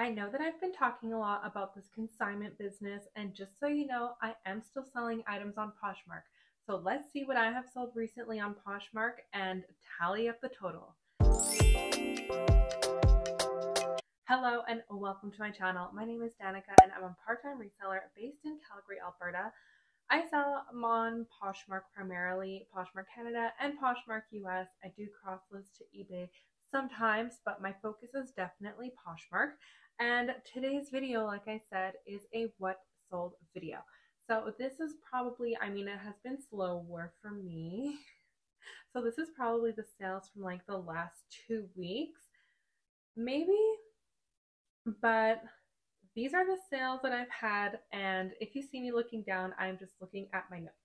I know that I've been talking a lot about this consignment business, and just so you know, I am still selling items on Poshmark. So let's see what I have sold recently on Poshmark and tally up the total. Hello and welcome to my channel. My name is Danica and I'm a part-time reseller based in Calgary, Alberta. I sell on Poshmark primarily, Poshmark Canada and Poshmark US. I do cross-list to eBay sometimes, but my focus is definitely Poshmark. And today's video, like I said, is a what sold video. So this is probably, it has been slower for me. So this is probably the sales from like the last 2 weeks, maybe, but these are the sales that I've had, and if you see me looking down, I'm just looking at my notes.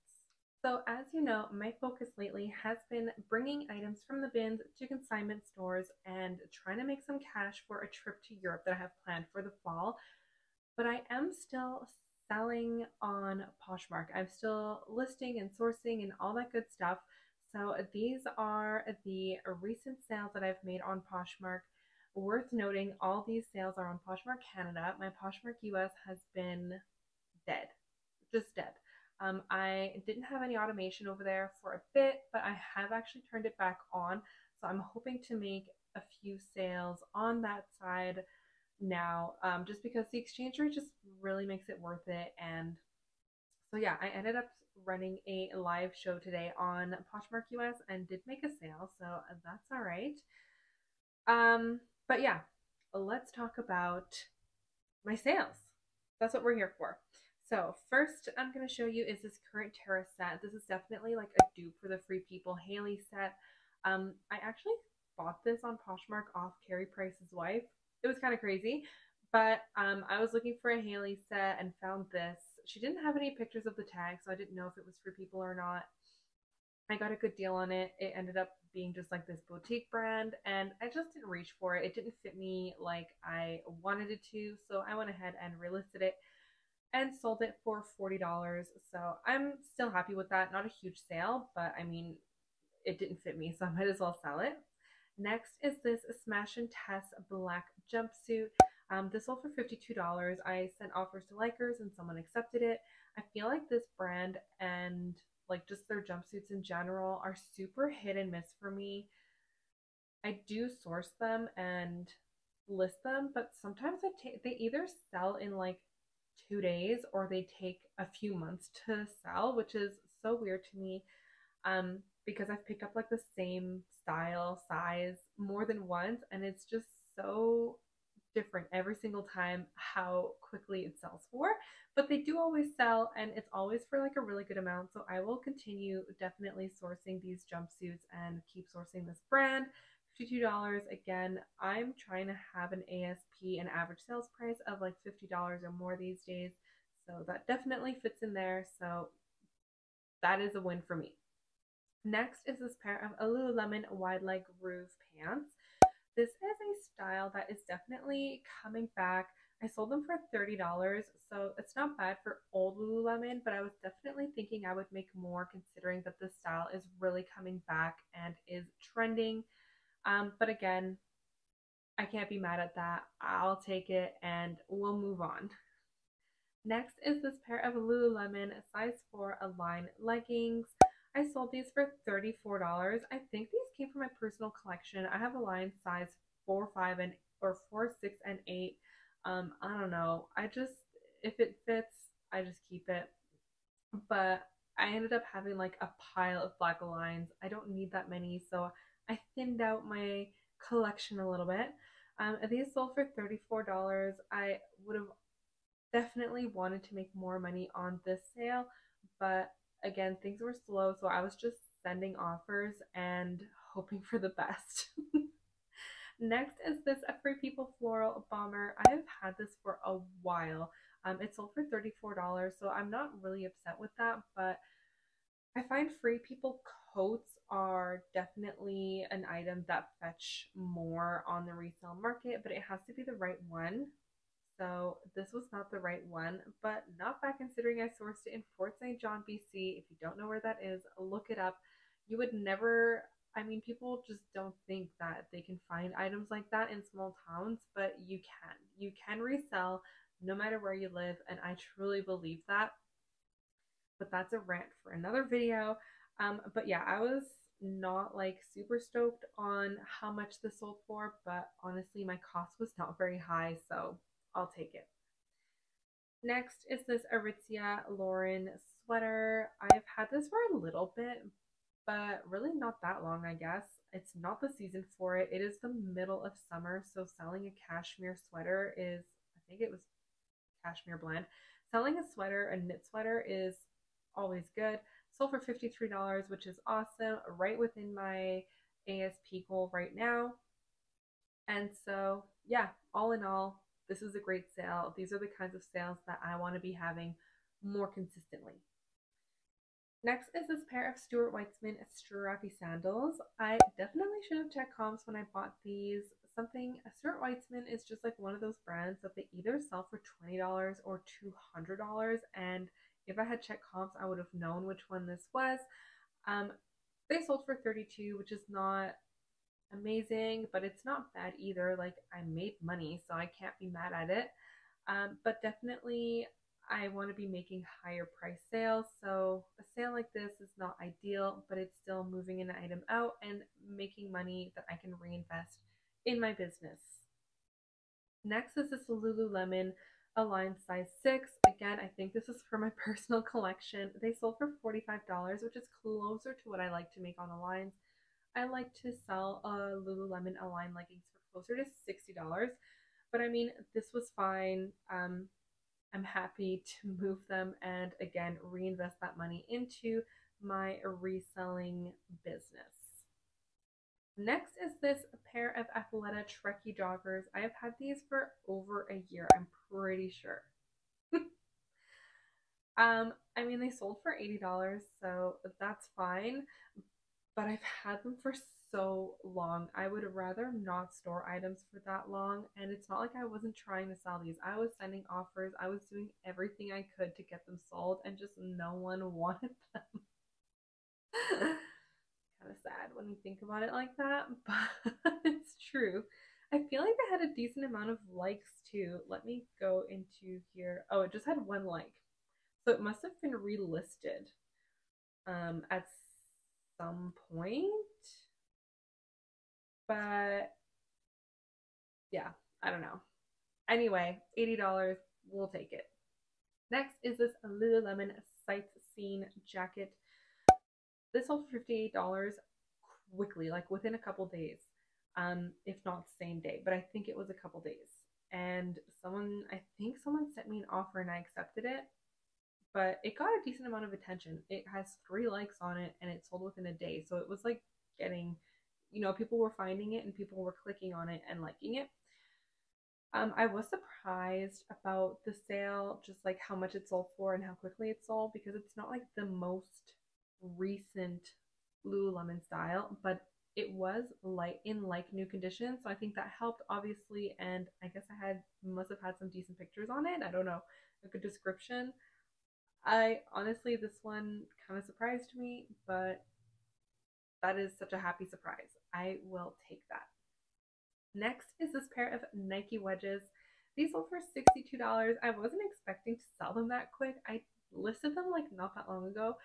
So as you know, my focus lately has been bringing items from the bins to consignment stores and trying to make some cash for a trip to Europe that I have planned for the fall. But I am still selling on Poshmark. I'm still listing and sourcing and all that good stuff. So these are the recent sales that I've made on Poshmark. Worth noting, all these sales are on Poshmark Canada. My Poshmark US has been dead, just dead. I didn't have any automation over there for a bit, but I have actually turned it back on. So I'm hoping to make a few sales on that side now, just because the exchange rate just really makes it worth it. And so yeah, I ended up running a live show today on Poshmark US and did make a sale, so that's all right. But yeah, let's talk about my sales. That's what we're here for. So first I'm going to show you is this current Terra set. This is definitely like a dupe for the Free People Haley set. I actually bought this on Poshmark off Carrie Price's wife. It was kind of crazy, but I was looking for a Haley set and found this. She didn't have any pictures of the tag, so I didn't know if it was Free People or not. I got a good deal on it. It ended up being just like this boutique brand, and I just didn't reach for it. It didn't fit me like I wanted it to, so I went ahead and relisted it and sold it for $40. So I'm still happy with that. Not a huge sale, but it didn't fit me, so I might as well sell it. Next is this Smash and Tess black jumpsuit. This sold for $52. I sent offers to likers and someone accepted it. I feel like this brand and like just their jumpsuits in general are super hit and miss for me. I do source them and list them, but sometimes they either sell in like 2 days or they take a few months to sell, which is so weird to me. Because I've picked up like the same style, size more than once, and it's just so different every single time how quickly it sells for. But they do always sell, and it's always for like a really good amount. So I will continue definitely sourcing these jumpsuits and keep sourcing this brand. $52. Again, I'm trying to have an ASP, an average sales price of like $50 or more these days. So that definitely fits in there. So that is a win for me. Next is this pair of Lululemon wide leg groove pants. This is a style that is definitely coming back. I sold them for $30, so it's not bad for old Lululemon, but I was definitely thinking I would make more considering that this style is really coming back and is trending. But again, I can't be mad at that. I'll take it and we'll move on. Next is this pair of Lululemon size 4 Align leggings. I sold these for $34. I think these came from my personal collection. I have a line size 4, 5, and or 4, 6, and 8. I don't know. If it fits, I just keep it. But I ended up having like a pile of black lines. I don't need that many, so I thinned out my collection a little bit. These sold for $34. I would have definitely wanted to make more money on this sale, but again, things were slow, so I was just sending offers and hoping for the best. Next is this a Free People floral bomber. I have had this for a while. It sold for $34, so I'm not really upset with that, but I find Free People coats are definitely an item that fetch more on the resale market, but it has to be the right one. So this was not the right one, but not bad considering I sourced it in Fort St. John, BC. If you don't know where that is, look it up. You would never I mean, people just don't think that they can find items like that in small towns, but you can. You can resell no matter where you live, and I truly believe that. But that's a rant for another video. But yeah, I was not like super stoked on how much this sold for, but honestly, my cost was not very high, so I'll take it. Next is this Aritzia Lauren sweater. I've had this for a little bit, but really not that long, I guess. It's not the season for it. It is the middle of summer, so selling a cashmere sweater is, I think it was cashmere blend. Selling a sweater, a knit sweater, is always good. Sold for $53, which is awesome, right within my ASP goal right now. And so, yeah, all in all, this is a great sale. These are the kinds of sales that I want to be having more consistently. Next is this pair of Stuart Weitzman strappy sandals. I definitely should have checked comps when I bought these. Stuart Weitzman is just like one of those brands that they either sell for $20 or $200. And if I had checked comps, I would have known which one this was. Um, they sold for 32, which is not amazing, but it's not bad either. Like, I made money, so I can't be mad at it. But definitely, I want to be making higher price sales. So a sale like this is not ideal, but it's still moving an item out and making money that I can reinvest in my business. Next is this Lululemon Align size 6. Again, I think this is for my personal collection. They sold for $45, which is closer to what I like to make on Aligns. I like to sell Lululemon Align leggings for closer to $60. But I mean, this was fine. I'm happy to move them and again reinvest that money into my reselling business. Next is this pair of Athleta Trekkie joggers. I have had these for over a year, I'm pretty sure. I mean, they sold for $80, so that's fine, but I've had them for so long. I would rather not store items for that long, and it's not like I wasn't trying to sell these. I was sending offers, I was doing everything I could to get them sold, and just no one wanted them. Kind of sad when you think about it like that, but it's true. I feel like they had a decent amount of likes too. Let me go into here. Oh, it just had one like. So it must have been relisted at some point. But yeah, I don't know. Anyway, $80, we'll take it. Next is this Lululemon Sightseeing jacket. This sold for $58 quickly, like within a couple days, if not same day, but I think it was a couple days. And I think someone sent me an offer and I accepted it, but it got a decent amount of attention. It has 3 likes on it and it sold within a day. So it was like getting, people were finding it and people were clicking on it and liking it. I was surprised about the sale, just like how much it sold for and how quickly it sold, because it's not like the most recent Lululemon style, but it was like new condition. So I think that helped obviously, and I guess must have had some decent pictures on it. I don't know, a good description. I honestly, this one kind of surprised me, but that is such a happy surprise. I will take that. Next is this pair of Nike wedges. These sold for $62. I wasn't expecting to sell them that quick. I listed them like not that long ago,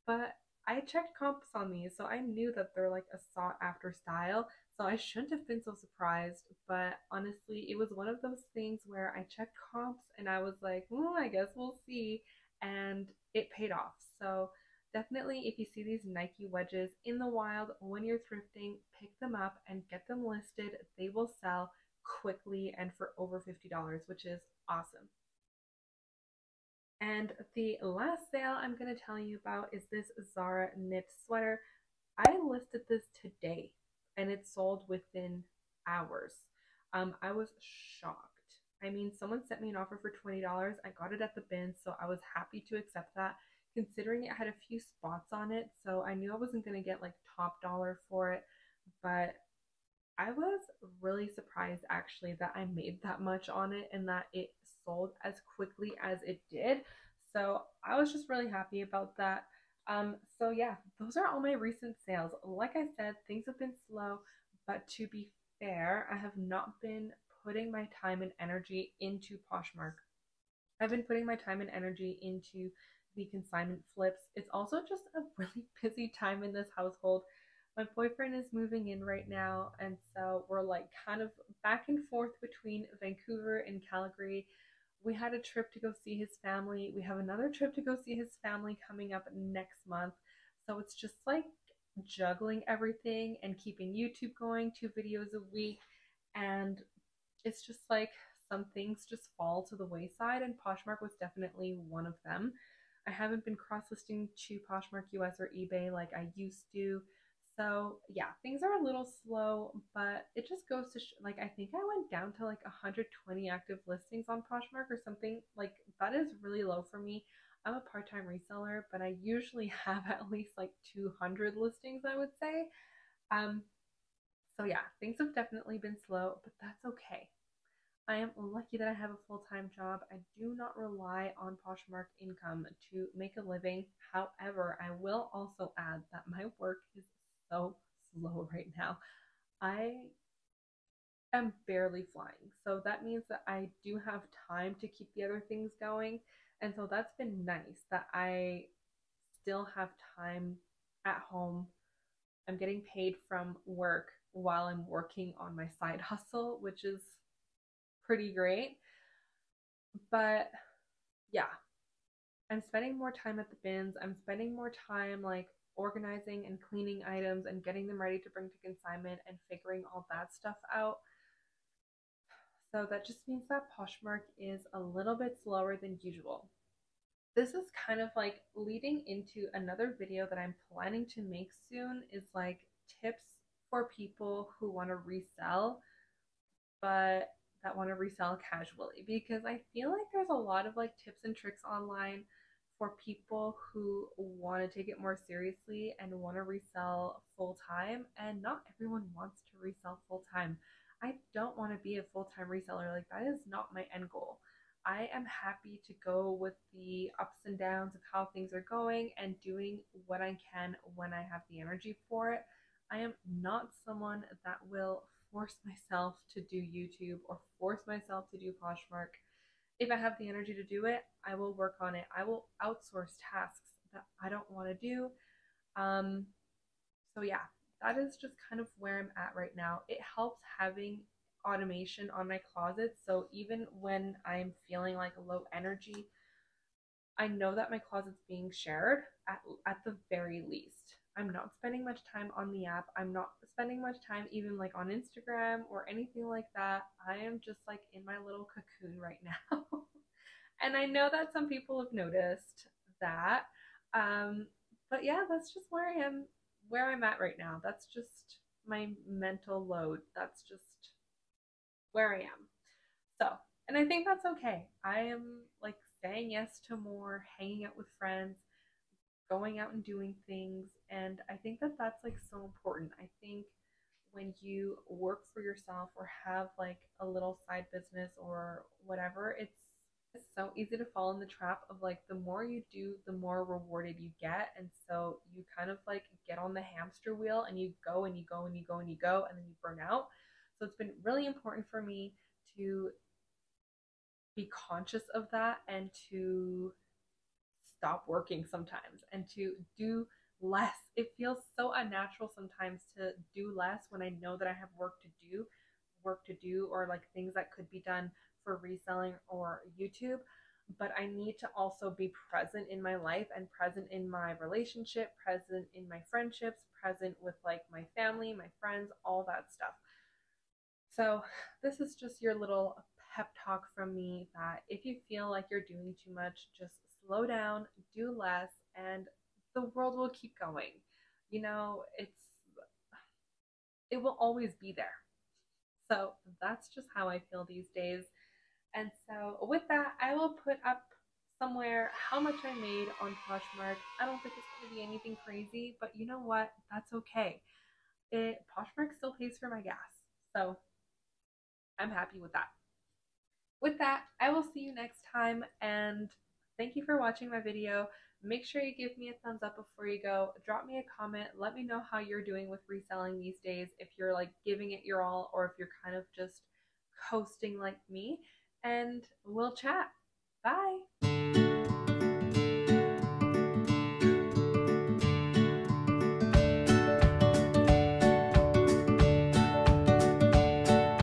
but I checked comps on these, so I knew that they're like a sought after style. So I shouldn't have been so surprised. But honestly, it was one of those things where I checked comps and I was like, I guess we'll see. And it paid off. So definitely, if you see these Nike wedges in the wild when you're thrifting, pick them up and get them listed. They will sell quickly and for over $50, which is awesome. And the last sale I'm going to tell you about is this Zara knit sweater. I listed this today and it sold within hours. I was shocked. I mean, someone sent me an offer for $20. I got it at the bin, so I was happy to accept that, considering it had a few spots on it. So I knew I wasn't going to get like top dollar for it, but I was really surprised actually that I made that much on it and that it sold as quickly as it did. So I was just really happy about that. So yeah, those are all my recent sales. Like I said, things have been slow, but to be fair, I have not been putting my time and energy into Poshmark. I've been putting my time and energy into the consignment flips. It's also just a really busy time in this household. My boyfriend is moving in right now, and so we're like kind of back and forth between Vancouver and Calgary. We had a trip to go see his family. We have another trip to go see his family coming up next month. So it's just like juggling everything and keeping YouTube going, 2 videos a week. And it's just like some things just fall to the wayside, and Poshmark was definitely one of them. I haven't been cross listing to Poshmark US or eBay like I used to. So yeah, things are a little slow, but it just goes to like I think I went down to like 120 active listings on Poshmark or something. Like that is really low for me. I'm a part-time reseller, but I usually have at least like 200 listings, I would say. Um, so yeah, things have definitely been slow, but that's okay. I am lucky that I have a full time job. I do not rely on Poshmark income to make a living. However, I will also add that my work is so slow right now. I am barely flying. So that means that I do have time to keep the other things going. And so that's been nice that I still have time at home. I'm getting paid from work while I'm working on my side hustle, which is pretty great. But yeah, I'm spending more time at the bins. I'm spending more time like organizing and cleaning items and getting them ready to bring to consignment and figuring all that stuff out. So that just means that Poshmark is a little bit slower than usual. This is kind of like leading into another video that I'm planning to make soon is like tips for people who want to resell but that want to resell casually, because I feel like there's a lot of like tips and tricks online for people who want to take it more seriously and want to resell full time, and not everyone wants to resell full time. I don't want to be a full time reseller. Like that is not my end goal. I am happy to go with the ups and downs of how things are going and doing what I can when I have the energy for it. I am not someone that will force myself to do YouTube or force myself to do Poshmark. If I have the energy to do it, I will work on it. I will outsource tasks that I don't want to do. Um, so yeah, that is just kind of where I'm at right now. It helps having automation on my closet. So even when I'm feeling like low energy, I know that my closet's being shared at the very least. I'm not spending much time on the app. I'm not spending much time even like on Instagram or anything like that. I am just like in my little cocoon right now. And I know that some people have noticed that. Um, but yeah, that's just where I'm at right now. That's just my mental load. That's just where I am. So, and I think that's okay. I am like saying yes to more, hanging out with friends, going out and doing things. And I think that that's like so important. I think when you work for yourself or have like a little side business or whatever, it's so easy to fall in the trap of like the more you do, the more rewarded you get. And so you kind of like get on the hamster wheel and you go and you go and you go and you go and then you burn out. So it's been really important for me to be conscious of that and to stop working sometimes and to do less. It feels so unnatural sometimes to do less when I know that I have work to do, or like things that could be done for reselling or YouTube. But I need to also be present in my life and present in my relationship, present in my friendships, present with like my family, my friends, all that stuff. So, this is just your little pep talk from me that if you feel like you're doing too much, just slow down, do less, and the world will keep going. You know, it will always be there. So, that's just how I feel these days. And so, with that, I will put up somewhere how much I made on Poshmark. I don't think it's going to be anything crazy, but you know what? That's okay. Poshmark still pays for my gas. So, I'm happy with that. With that, I will see you next time, and thank you for watching my video. Make sure you give me a thumbs up before you go. Drop me a comment. Let me know how you're doing with reselling these days, if you're like giving it your all or if you're kind of just coasting like me. And we'll chat. Bye.